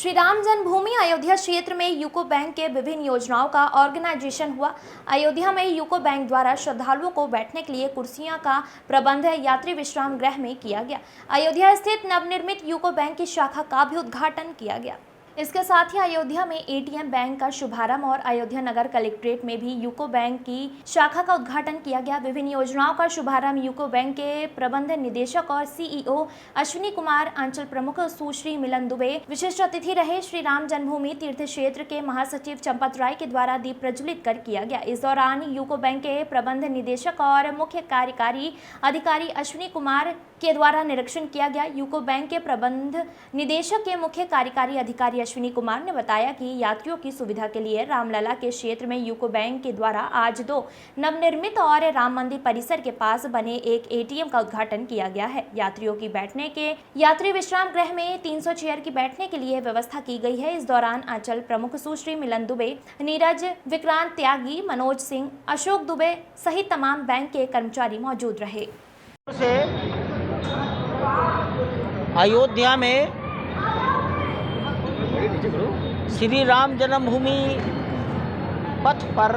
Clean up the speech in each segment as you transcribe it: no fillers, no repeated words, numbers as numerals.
श्री राम जन्मभूमि अयोध्या क्षेत्र में UCO bank के विभिन्न योजनाओं का ऑर्गेनाइजेशन हुआ। अयोध्या में यूको बैंक द्वारा श्रद्धालुओं को बैठने के लिए कुर्सियां का प्रबंध यात्री विश्राम गृह में किया गया। अयोध्या स्थित नवनिर्मित यूको बैंक की शाखा का भी उद्घाटन किया गया। इसके साथ ही अयोध्या में एटीएम बैंक का शुभारंभ और अयोध्या नगर कलेक्ट्रेट में भी यूको बैंक की शाखा का उद्घाटन किया गया। विभिन्न योजनाओं का शुभारंभ यूको बैंक के प्रबंध निदेशक और सीईओ अश्विनी कुमार, अंचल प्रमुख सुश्री मिलन दुबे, विशिष्ट अतिथि रहे श्री राम जन्मभूमि तीर्थ क्षेत्र के महासचिव चंपत राय के द्वारा दीप प्रज्वलित कर किया गया। इस दौरान यूको बैंक के प्रबंध निदेशक और मुख्य कार्यकारी अधिकारी अश्विनी कुमार के द्वारा निरीक्षण किया गया। यूको बैंक के प्रबंध निदेशक के मुख्य कार्यकारी अधिकारी अश्विनी कुमार ने बताया कि यात्रियों की सुविधा के लिए रामलला के क्षेत्र में यूको बैंक के द्वारा आज 2 नवनिर्मित और राम मंदिर परिसर के पास बने एक एटीएम का उद्घाटन किया गया है। यात्रियों की बैठने के यात्री विश्राम गृह में 300 चेयर की बैठने के लिए व्यवस्था की गई है। इस दौरान अंचल प्रमुख सुश्री मिलन दुबे, नीरज, विक्रांत त्यागी, मनोज सिंह, अशोक दुबे सहित तमाम बैंक के कर्मचारी मौजूद रहे। अयोध्या में श्री राम जन्मभूमि पथ पर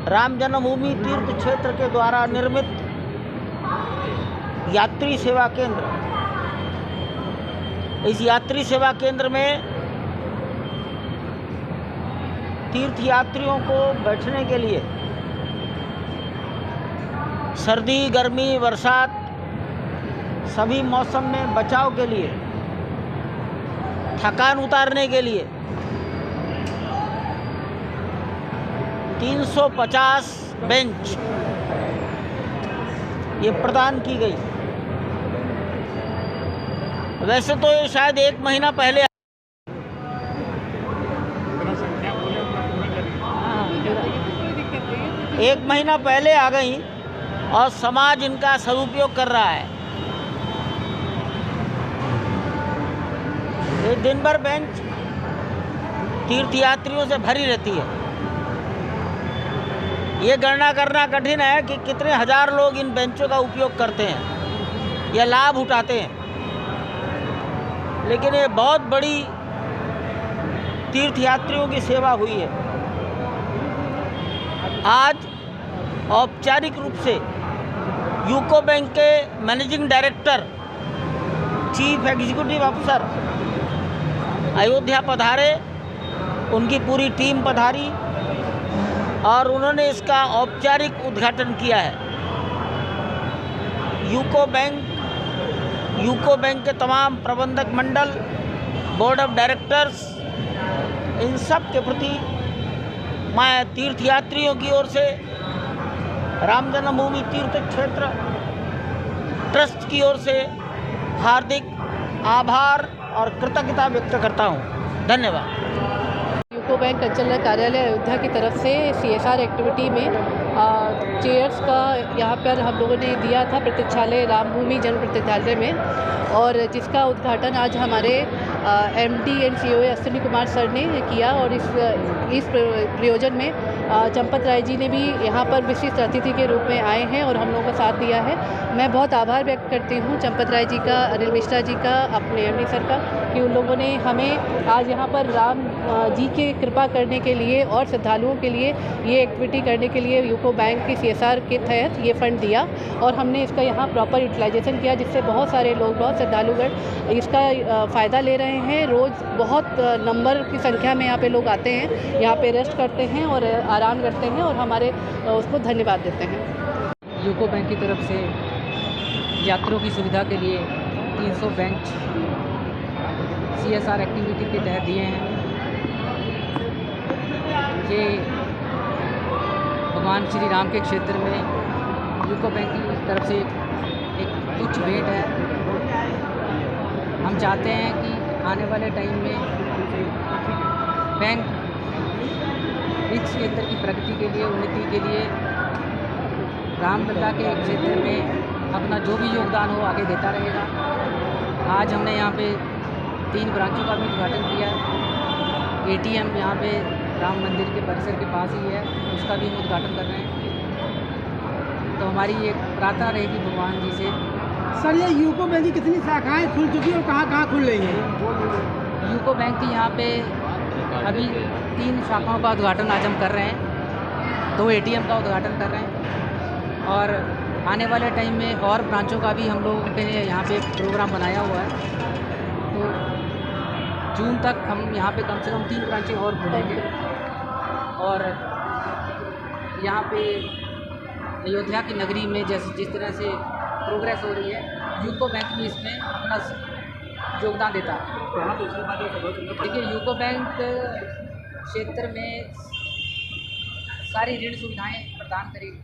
राम जन्मभूमि तीर्थ क्षेत्र के द्वारा निर्मित यात्री सेवा केंद्र, इस यात्री सेवा केंद्र में तीर्थ यात्रियों को बैठने के लिए सर्दी, गर्मी, बरसात सभी मौसम में बचाव के लिए, थकान उतारने के लिए 350 बेंच ये प्रदान की गई। वैसे तो ये शायद 1 महीना पहले आ गई और समाज इनका सदुपयोग कर रहा है। ये दिन भर बेंच तीर्थ यात्रियों से भरी रहती है। ये गणना करना कठिन है कि कितने हजार लोग इन बेंचों का उपयोग करते हैं या लाभ उठाते हैं, लेकिन ये बहुत बड़ी तीर्थ यात्रियों की सेवा हुई है। आज औपचारिक रूप से यूको बैंक के managing director, chief executive officer Ayodhya पधारे, उनकी पूरी टीम पधारी और उन्होंने इसका औपचारिक उद्घाटन किया है। यूको बैंक के तमाम प्रबंधक मंडल, बोर्ड ऑफ डायरेक्टर्स, इन सब के प्रति मैं तीर्थ यात्रियों की ओर से राम जन्मभूमि तीर्थ क्षेत्र ट्रस्ट की ओर से हार्दिक आभार और कृतज्ञता व्यक्त करता हूँ। धन्यवाद। यूको बैंक अंचल कार्यालय अयोध्या की तरफ से CSR एक्टिविटी में चेयर्स का यहाँ पर हम लोगों ने दिया था प्रतीक्षालय, रामभूमि जन प्रतीक्षालय में, और जिसका उद्घाटन आज हमारे MD and CEO Ashwini Kumar sir ने किया। और इस प्रयोजन में चंपत राय जी ने भी यहाँ पर विशिष्ट अतिथि के रूप में आए हैं और हम लोगों का साथ दिया है। मैं बहुत आभार व्यक्त करती हूँ चंपत राय जी का, अनिल मिश्रा जी का, अपने MD सर का, कि उन लोगों ने हमें आज यहाँ पर राम जी के कृपा करने के लिए और श्रद्धालुओं के लिए ये एक्टिविटी करने के लिए यूको बैंक की CSR के तहत ये फंड दिया और हमने इसका यहाँ प्रॉपर यूटिलाइजेशन किया, जिससे बहुत सारे लोग, बहुत श्रद्धालुगण इसका फ़ायदा ले रहे हैं। रोज़ बहुत नंबर की संख्या में यहाँ पे लोग आते हैं, यहाँ पे रेस्ट करते हैं और आराम करते हैं और हमारे उसको धन्यवाद देते हैं। यूको बैंक की तरफ से यात्रियों की सुविधा के लिए 300 बेंच CSR एक्टिविटी के तहत दिए हैं। ये भगवान श्री राम के क्षेत्र में यूको बैंक की तरफ से एक तुच्छ भेंट है। हम चाहते हैं कि आने वाले टाइम में बैंक इस क्षेत्र की प्रगति के लिए, उन्नति के लिए रामलला के क्षेत्र में अपना जो भी योगदान हो आगे देता रहेगा। आज हमने यहाँ पे 3 ब्रांचों का भी उद्घाटन किया है। ATM यहाँ पे राम मंदिर के परिसर के पास ही है, उसका भी हम उद्घाटन कर रहे हैं। तो हमारी एक प्रार्थना रहेगी भगवान जी से सर ये यूको बैंक की कितनी शाखाएं खुल चुकी और कहाँ खुल रही हैं? यूको बैंक की यहाँ पे अभी 3 शाखाओं का उद्घाटन आज हम कर रहे हैं, 2 ATM का उद्घाटन कर रहे हैं और आने वाले टाइम में और ब्रांचों का भी हम लोगों के लिए यहाँ पे प्रोग्राम बनाया हुआ है। तो जून तक हम यहाँ पे कम से कम 3 ब्रांचें और खोलेंगे और यहाँ पे अयोध्या की नगरी में जिस तरह से प्रोग्रेस हो रही है, यूको बैंक भी इसमें अपना योगदान देता है। देखिए, यूको बैंक क्षेत्र में सारी ऋण सुविधाएं प्रदान करेगी।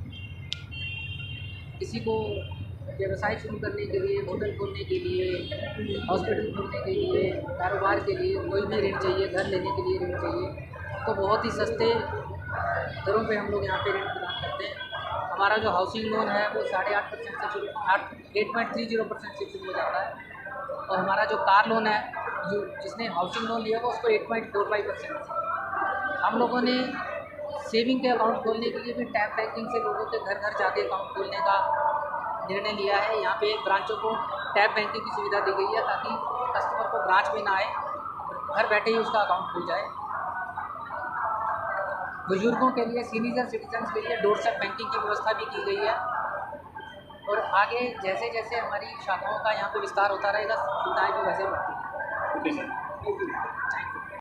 किसी को व्यवसाय शुरू करने के लिए, होटल खोलने के लिए, हॉस्पिटल खोलने के लिए, कारोबार के लिए कोई भी ऋण चाहिए, घर लेने के लिए ऋण चाहिए, तो बहुत ही सस्ते दरों पे हम लोग यहाँ पे ऋण प्रदान करते हैं। हमारा जो हाउसिंग लोन है वो 8.5% से शुरू 8.30% से शुरू हो जाता है और हमारा जो कार लोन है, जो जिसने हाउसिंग लोन लिया वो उसको 8.45%। हम लोगों ने सेविंग के अकाउंट खोलने के लिए भी टैप बैंकिंग से लोगों के घर घर जाके अकाउंट खोलने का निर्णय लिया है। यहाँ पे ब्रांचों को टैप बैंकिंग की सुविधा दी गई है ताकि कस्टमर को ब्रांच में ना आए, घर बैठे ही उसका अकाउंट खुल जाए। बुजुर्गों के लिए, सीनियर सिटीजन्स के लिए डोरस्टेप बैंकिंग की व्यवस्था भी की गई है और आगे जैसे जैसे हमारी शाखाओं का यहाँ पे विस्तार होता रहेगा, सुविधाएँ भी वैसे बढ़ती हैं।